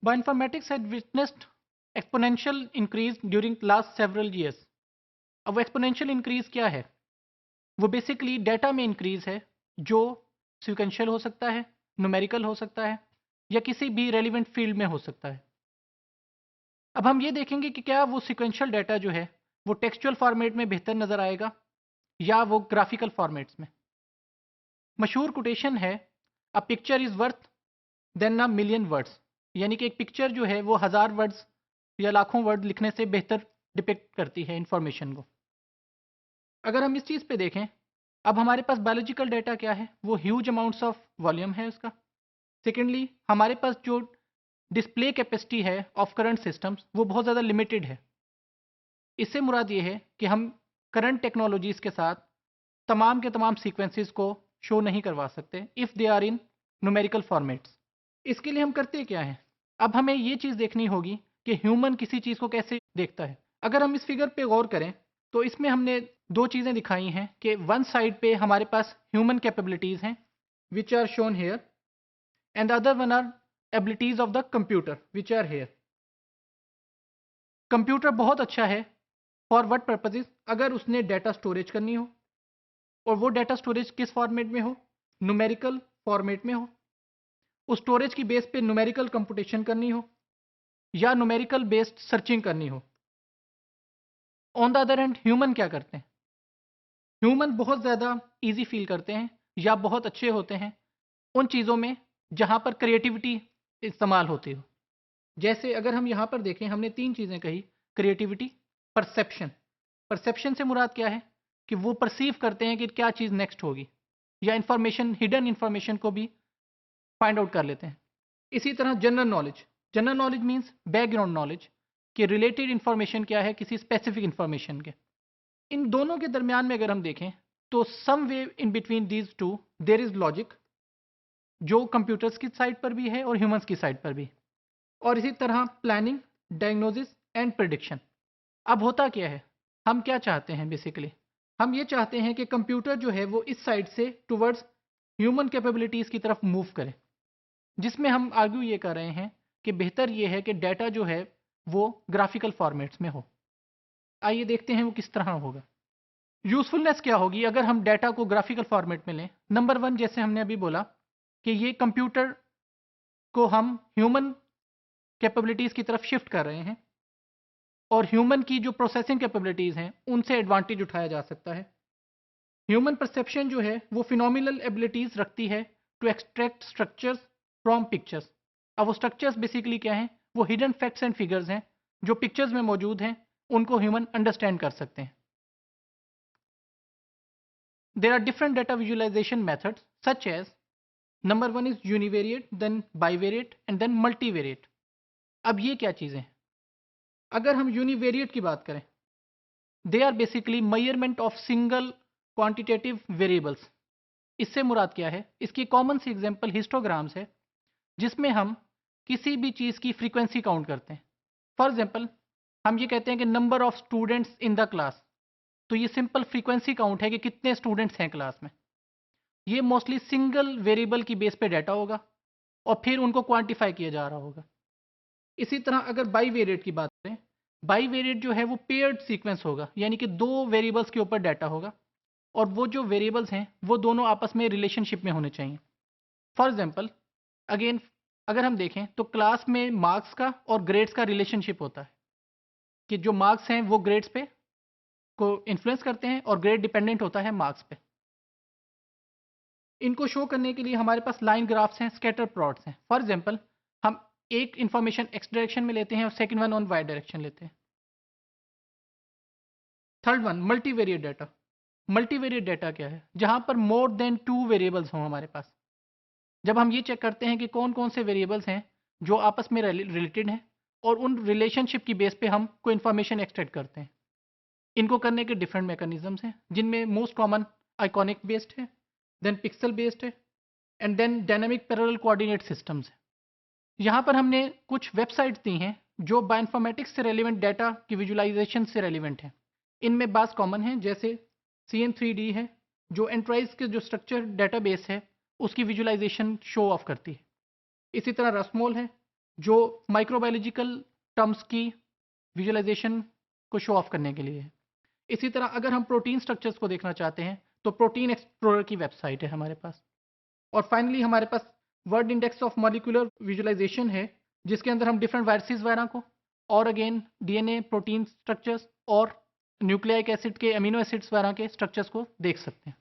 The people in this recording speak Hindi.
Bioinformatics had witnessed exponential increase during last several years. अब वो एक्सपोनेंशियल इंक्रीज क्या है? वो बेसिकली डेटा में इंक्रीज है जो सिक्वेंशियल हो सकता है, न्यूमेरिकल हो सकता है या किसी भी रेलिवेंट फील्ड में हो सकता है। अब हम ये देखेंगे कि क्या वो सिक्वेंशियल डाटा जो है वो टेक्सचुअल फॉर्मेट में बेहतर नज़र आएगा या वो ग्राफिकल फॉर्मेट्स में। मशहूर कोटेशन है, a picture is worth than a million words, यानी कि एक पिक्चर जो है वो हज़ार वर्ड्स या लाखों वर्ड लिखने से बेहतर डिपिक्ट करती है इंफॉर्मेशन को। अगर हम इस चीज़ पे देखें, अब हमारे पास बायोलॉजिकल डाटा क्या है, वो ह्यूज अमाउंट्स ऑफ वॉल्यूम है उसका। सेकेंडली हमारे पास जो डिस्प्ले कैपेसिटी है ऑफ करंट सिस्टम्स वो बहुत ज़्यादा लिमिटेड है। इससे मुराद ये है कि हम करंट टेक्नोलॉजीज़ के साथ तमाम के तमाम सीक्वेंसेस को शो नहीं करवा सकते if they are in numerical formats. इसके लिए हम करते क्या हैं? अब हमें ये चीज़ देखनी होगी कि ह्यूमन किसी चीज़ को कैसे देखता है। अगर हम इस फिगर पे गौर करें तो इसमें हमने दो चीज़ें दिखाई हैं कि वन साइड पे हमारे पास ह्यूमन कैपेबिलिटीज़ हैं which are shown here and the other one are abilities of the computer which are here. Computer बहुत अच्छा है फॉर व्हाट पर्पसेस? अगर उसने डाटा स्टोरेज करनी हो और वो डाटा स्टोरेज किस फॉर्मेट में हो, न्यूमेरिकल फॉर्मेट में हो, उस स्टोरेज की बेस पे न्यूमेरिकल कंप्यूटेशन करनी हो या न्यूमेरिकल बेस्ड सर्चिंग करनी हो। On the other hand human क्या करते हैं? ह्यूमन बहुत ज़्यादा इजी फील करते हैं या बहुत अच्छे होते हैं उन चीज़ों में जहाँ पर क्रिएटिविटी इस्तेमाल होती हो। जैसे अगर हम यहाँ पर देखें, हमने तीन चीज़ें कही, क्रिएटिविटी, परसेप्शन। परसेप्शन से मुराद क्या है कि वो परसीव करते हैं कि क्या चीज़ नेक्स्ट होगी या इंफॉर्मेशन, हिडन इंफॉर्मेशन को भी फाइंड आउट कर लेते हैं। इसी तरह general knowledge, general knowledge means background knowledge कि रिलेटेड इंफॉर्मेशन क्या है किसी स्पेसिफिक इंफॉर्मेशन के। इन दोनों के दरमियान में अगर हम देखें तो some way in between these two there is logic, जो कंप्यूटर्स की साइड पर भी है और ह्यूमंस की साइड पर भी। और इसी तरह प्लानिंग, डायग्नोसिस एंड प्रिडिक्शन। अब होता क्या है, हम क्या चाहते हैं बेसिकली? हम ये चाहते हैं कि कंप्यूटर जो है वो इस साइड से टुवर्ड्स ह्यूमन कैपेबिलिटीज़ की तरफ मूव करे, जिसमें हम आर्ग्यू ये कर रहे हैं कि बेहतर ये है कि डाटा जो है वो ग्राफिकल फॉर्मेट्स में हो। आइए देखते हैं वो किस तरह होगा। यूज़फुलनेस क्या होगी अगर हम डाटा को ग्राफिकल फॉर्मेट में लें? नंबर वन, जैसे हमने अभी बोला कि ये कंप्यूटर को हम ह्यूमन कैपेबिलिटीज़ की तरफ शिफ्ट कर रहे हैं और ह्यूमन की जो प्रोसेसिंग कैपेबिलिटीज़ हैं उनसे एडवांटेज उठाया जा सकता है। ह्यूमन परसेप्शन जो है वो फिनोमिनल एबिलिटीज़ रखती है to extract structures from pictures. अब वो स्ट्रक्चर्स बेसिकली क्या हैं? वो हिडन फैक्ट्स एंड फिगर्स हैं जो पिक्चर्स में मौजूद हैं, उनको ह्यूमन अंडरस्टैंड कर सकते हैं। There are different data visualization methods such as, number one is univariate, then bivariate and then multivariate. अब ये क्या चीज़ें हैं? अगर हम यूनिवेरिएट की बात करें, they are basically measurement of single quantitative variables. इससे मुराद क्या है? इसकी कॉमन सी एग्जांपल हिस्टोग्राम्स है जिसमें हम किसी भी चीज़ की फ्रीक्वेंसी काउंट करते हैं। फॉर एग्जांपल, हम ये कहते हैं कि number of students in the class, तो ये सिंपल फ्रीक्वेंसी काउंट है कि कितने स्टूडेंट्स हैं क्लास में। ये मोस्टली सिंगल वेरिएबल की बेस पे डाटा होगा और फिर उनको क्वांटिफाई किया जा रहा होगा। इसी तरह अगर बाईवेरिएट की बात करें, बाईवेरिएट जो है वो पेयर्ड सीक्वेंस होगा, यानी कि दो वेरिएबल्स के ऊपर डाटा होगा और वो जो वेरिएबल्स हैं वो दोनों आपस में रिलेशनशिप में होने चाहिए। फॉर एग्जांपल, अगेन अगर हम देखें तो क्लास में मार्क्स का और ग्रेड्स का रिलेशनशिप होता है कि जो मार्क्स हैं वो ग्रेड्स पे को इन्फ्लुएंस करते हैं और ग्रेड डिपेंडेंट होता है मार्क्स पे। इनको शो करने के लिए हमारे पास लाइन ग्राफ्स हैं, स्कैटर प्लॉट्स हैं। फॉर एग्जांपल, हम एक इन्फॉर्मेशन एक्स डायरेक्शन में लेते हैं और second one on Y direction लेते हैं। Third one, multivariate data. Multivariate data क्या है? जहां पर मोर देन टू वेरिएबल्स हों हमारे पास। जब हम ये चेक करते हैं कि कौन कौन से वेरिएबल्स हैं जो आपस में रिलेटेड हैं और उन रिलेशनशिप की बेस पे हम कोई इन्फॉर्मेशन एक्सट्रैक्ट करते हैं। इनको करने के डिफरेंट मैकेनिज्म्स हैं जिनमें मोस्ट कॉमन आइकॉनिक बेस्ड है, देन पिक्सल बेस्ड है and then dynamic parallel coordinate systems है। यहाँ पर हमने कुछ वेबसाइट्स दी हैं जो बायोइन्फॉर्मेटिक्स से रेलिवेंट डाटा की विजुअलाइजेशन से रेलिवेंट हैं। इनमें बास कॉमन है, जैसे CN3D है जो एंट्राइज के जो स्ट्रक्चर डाटाबेस है उसकी विजुअलाइजेशन शो ऑफ करती है। इसी तरह रसमोल है जो माइक्रोबायोलॉजिकल टर्म्स की विजुअलाइजेशन को शो ऑफ करने के लिए है। इसी तरह अगर हम प्रोटीन स्ट्रक्चर्स को देखना चाहते हैं तो प्रोटीन एक्सप्लोरर की वेबसाइट है हमारे पास। और फाइनली हमारे पास word index of molecular visualisation है, जिसके अंदर हम डिफरेंट वायरसेस वगैरह को और अगेन डीएनए प्रोटीन स्ट्रक्चर्स और न्यूक्लिक एसिड के अमीनो एसिड्स वगैरह के स्ट्रक्चर्स को देख सकते हैं।